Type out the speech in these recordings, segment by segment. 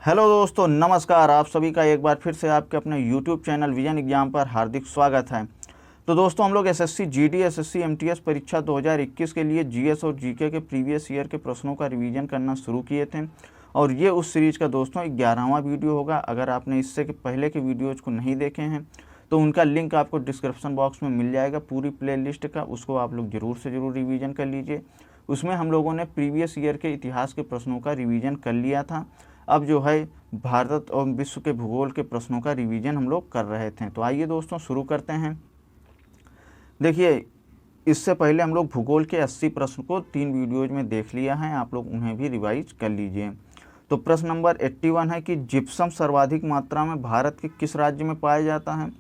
Hello दोस्तों, नमस्कार। आप सभी का एक बार फिर से आपके अपने YouTube चैनल विजन एग्जाम पर हार्दिक स्वागत है। तो दोस्तों, हम लोग एसएससी जीडी, एसएससी एमटीएस परीक्षा 2021 के लिए जीएस और जीके के प्रीवियस ईयर के प्रश्नों का रिवीजन करना शुरू किए थे और ये उस सीरीज़ का दोस्तों 11वां वीडियो होगा। अगर आपने इससे पहले के वीडियोज़ को नहीं देखे हैं तो उनका लिंक आपको डिस्क्रिप्शन बॉक्स में मिल जाएगा, पूरी प्लेलिस्ट का। उसको आप लोग ज़रूर से ज़रूर रिवीजन कर लीजिए। उसमें हम लोगों ने प्रीवियस ईयर के इतिहास के प्रश्नों का रिवीजन कर लिया था। अब जो है भारत और विश्व के भूगोल के प्रश्नों का रिवीजन हम लोग कर रहे थे। तो आइए दोस्तों शुरू करते हैं। देखिए, इससे पहले हम लोग भूगोल के 80 प्रश्न को 3 वीडियोज में देख लिया है, आप लोग उन्हें भी रिवाइज कर लीजिए। तो प्रश्न नंबर 81 है कि जिप्सम सर्वाधिक मात्रा में भारत के किस राज्य में पाया जाता है।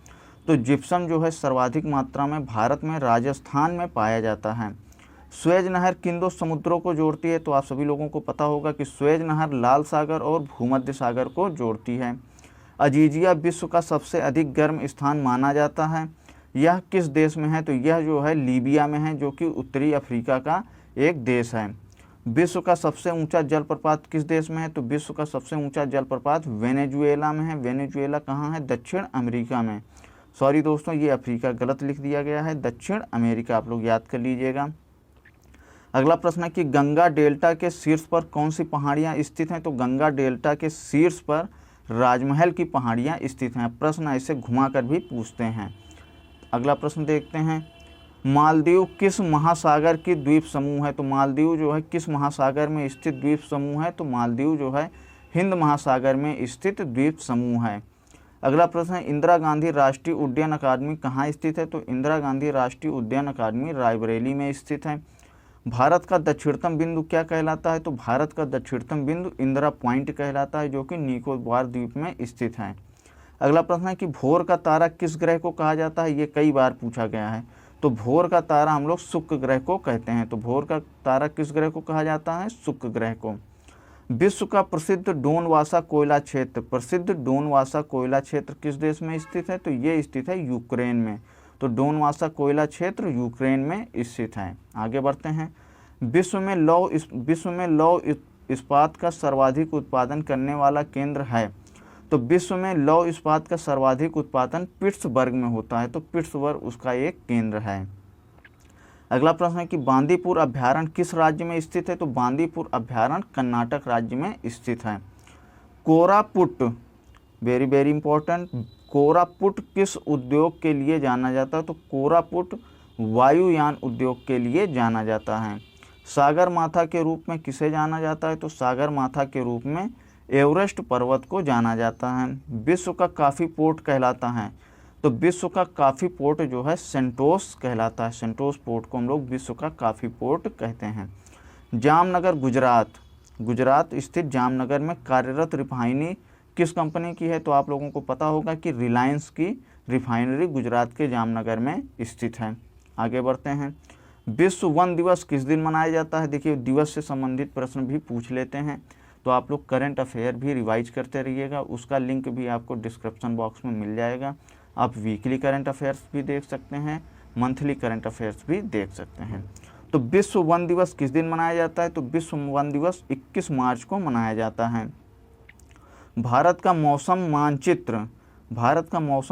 तो जिप्सम जो है सर्वाधिक मात्रा में भारत में राजस्थान में पाया जाता है। स्वेज नहर किन दो समुद्रों को जोड़ती है। तो आप सभी लोगों को पता होगा कि स्वेज नहर लाल सागर और भूमध्य सागर को जोड़ती है। अजीजिया विश्व का सबसे अधिक गर्म स्थान माना जाता है। यह किस देश में है। तो यह जो है लीबिया में है, जो कि उत्तरी अफ्रीका का एक देश है। विश्व का सबसे ऊंचा जलप्रपात किस देश में है। तो विश्व का सबसे ऊंचा जलप्रपात वेनेजुएला में है। वेनेजुएला कहाँ है। दक्षिण अमेरिका में। सॉरी दोस्तों, ये अफ्रीका गलत लिख दिया गया है, दक्षिण अमेरिका आप लोग याद कर लीजिएगा। अगला प्रश्न है कि गंगा डेल्टा के शीर्ष पर कौन सी पहाड़ियां स्थित हैं। तो गंगा डेल्टा के शीर्ष पर राजमहल की पहाड़ियां स्थित हैं। प्रश्न ऐसे घुमाकर भी पूछते हैं। अगला प्रश्न देखते हैं, मालदीव किस महासागर की द्वीप समूह है। तो मालदीव जो है किस महासागर में स्थित द्वीप समूह है। तो मालदीव जो है हिंद महासागर में स्थित द्वीप समूह है। अगला प्रश्न है, इंदिरा गांधी राष्ट्रीय उद्यान अकादमी कहाँ स्थित है। तो इंदिरा गांधी राष्ट्रीय उद्यान अकादमी रायबरेली में स्थित है। भारत का दक्षिणतम बिंदु क्या कहलाता है। तो भारत का दक्षिणतम बिंदु इंदिरा पॉइंट कहलाता है, जो कि निकोबार द्वीप में स्थित है। अगला प्रश्न है कि भोर का तारा किस ग्रह को कहा जाता है। ये कई बार पूछा गया है। तो भोर का तारा हम लोग शुक्र ग्रह को कहते हैं। तो भोर का तारा किस ग्रह को कहा जाता है। शुक्र ग्रह को। विश्व का प्रसिद्ध डोनवासा कोयला क्षेत्र, प्रसिद्ध डोनवासा कोयला क्षेत्र किस देश में स्थित है। तो ये स्थित है यूक्रेन में। तो डोनवासा कोयला क्षेत्र यूक्रेन में स्थित है। आगे बढ़ते हैं, विश्व में लौह इस्पात का सर्वाधिक उत्पादन करने वाला केंद्र है। तो विश्व में लौह इस्पात का सर्वाधिक उत्पादन पिट्सबर्ग में होता है। तो पिट्सबर्ग उसका एक केंद्र है। अगला प्रश्न है कि बांदीपुर अभ्यारण्य किस राज्य में स्थित है। तो बांदीपुर अभ्यारण्य कर्नाटक राज्य में स्थित है। Koraput, very very important, Koraput किस उद्योग के लिए जाना जाता है। तो कोरापुट वायुयान उद्योग के लिए जाना जाता है। सागर माथा के रूप में किसे जाना जाता है। तो सागर माथा के रूप में एवरेस्ट पर्वत को जाना जाता है। विश्व का काफ़ी पोर्ट कहलाता है। तो विश्व का काफ़ी पोर्ट जो है सेंटोस कहलाता है। सेंटोस पोर्ट को हम लोग विश्व का काफ़ी पोर्ट कहते हैं। जामनगर गुजरात स्थित जामनगर में कार्यरत रिफाइनरी किस कंपनी की है। तो आप लोगों को पता होगा कि रिलायंस की रिफाइनरी गुजरात के जामनगर में स्थित है। आगे बढ़ते हैं, विश्व वन दिवस किस दिन मनाया जाता है। देखिए, दिवस से संबंधित प्रश्न भी पूछ लेते हैं, तो आप लोग करंट अफेयर भी रिवाइज करते रहिएगा। उसका लिंक भी आपको डिस्क्रिप्शन बॉक्स में मिल जाएगा। आप वीकली करंट अफेयर्स भी देख सकते हैं, मंथली करंट अफेयर्स भी देख सकते हैं। तो विश्व वन दिवस किस दिन मनाया जाता है। तो विश्व वन दिवस 21 मार्च को मनाया जाता है। भारत का मौसम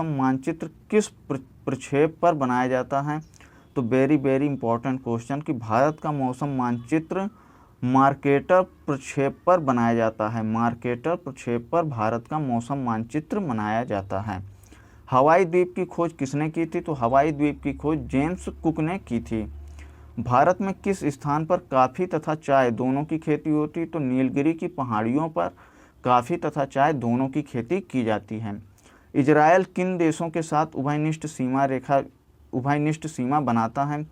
मानचित्र किस प्रक्षेप पर बनाया जाता है। तो वेरी वेरी इंपॉर्टेंट क्वेश्चन कि भारत का मौसम मानचित्र मार्केटर प्रक्षेप पर बनाया जाता है। मार्केटर प्रक्षेप पर भारत का मौसम मानचित्र बनाया जाता है। हवाई द्वीप की खोज किसने की थी। तो हवाई द्वीप की खोज जेम्स कुक ने की थी। भारत में किस स्थान पर कॉफ़ी तथा चाय दोनों की खेती होती। तो नीलगिरी की पहाड़ियों पर कॉफ़ी तथा चाय दोनों की खेती की जाती है। इजराइल किन देशों के साथ उभयनिष्ठ सीमा बनाता है।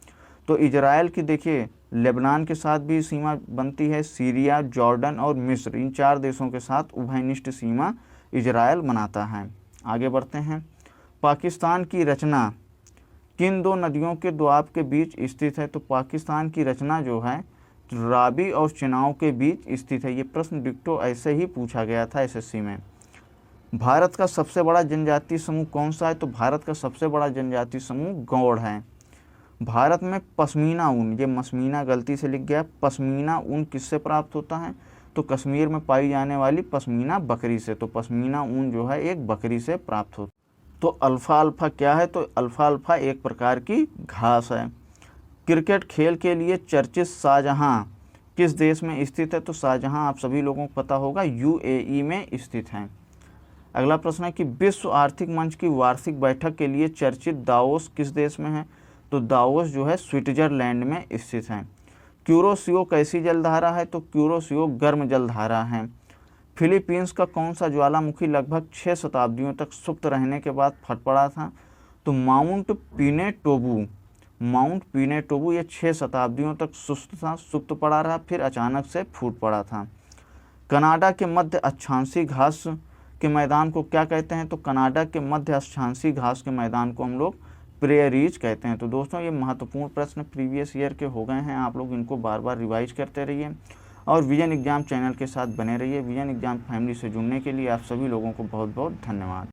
तो इजराइल की देखिए लेबनान के साथ भी सीमा बनती है। सीरिया, जॉर्डन और मिस्र, इन 4 देशों के साथ उभयनिष्ठ सीमा इजराइल बनाता है। आगे बढ़ते हैं, पाकिस्तान की रचना किन 2 नदियों के दोआब के बीच स्थित है। तो पाकिस्तान की रचना जो है रावी और चेनाब के बीच स्थित है। ये प्रश्न डिक्टो ऐसे ही पूछा गया था एसएससी में। भारत का सबसे बड़ा जनजातीय समूह कौन सा है। तो भारत का सबसे बड़ा जनजातीय समूह गौड़ है। भारत में पश्मीना ऊन, ये मशमीना गलती से लिख गया, पश्मीना ऊन किससे प्राप्त होता है। तो कश्मीर में पाई जाने वाली पश्मीना बकरी से। तो पश्मीना ऊन जो है एक बकरी से प्राप्त होता है। तो अल्फाल्फा क्या है? तो अल्फाल्फा एक प्रकार की घास है। क्रिकेट खेल के लिए चर्चित शाहजहां किस देश में स्थित है? तो शाहजहां आप सभी लोगों को पता होगा यूएई में स्थित है। अगला प्रश्न है कि विश्व आर्थिक मंच की वार्षिक बैठक के लिए चर्चित दावोस किस देश में है? तो दावोस जो है स्विट्जरलैंड में स्थित है। क्यूरोसियो कैसी जलधारा है? तो क्यूरोसियो गर्म जलधारा है। फिलीपींस का कौन सा ज्वालामुखी लगभग 6 शताब्दियों तक सुप्त रहने के बाद फट पड़ा था? तो माउंट पिनेटोबू। माउंट पिनेटोबू ये 6 शताब्दियों तक सुप्त पड़ा रहा, फिर अचानक से फूट पड़ा था। कनाडा के मध्य अक्षांशीय घास के मैदान को क्या कहते हैं? तो कनाडा के मध्य अक्षांशीय घास के मैदान को हम लोग प्रेयरीज कहते हैं। तो दोस्तों ये महत्वपूर्ण प्रश्न प्रीवियस ईयर के हो गए हैं, आप लोग इनको बार बार रिवाइज करते रहिए और विजन एग्जाम चैनल के साथ बने रहिए। विजन एग्जाम फैमिली से जुड़ने के लिए आप सभी लोगों को बहुत बहुत धन्यवाद।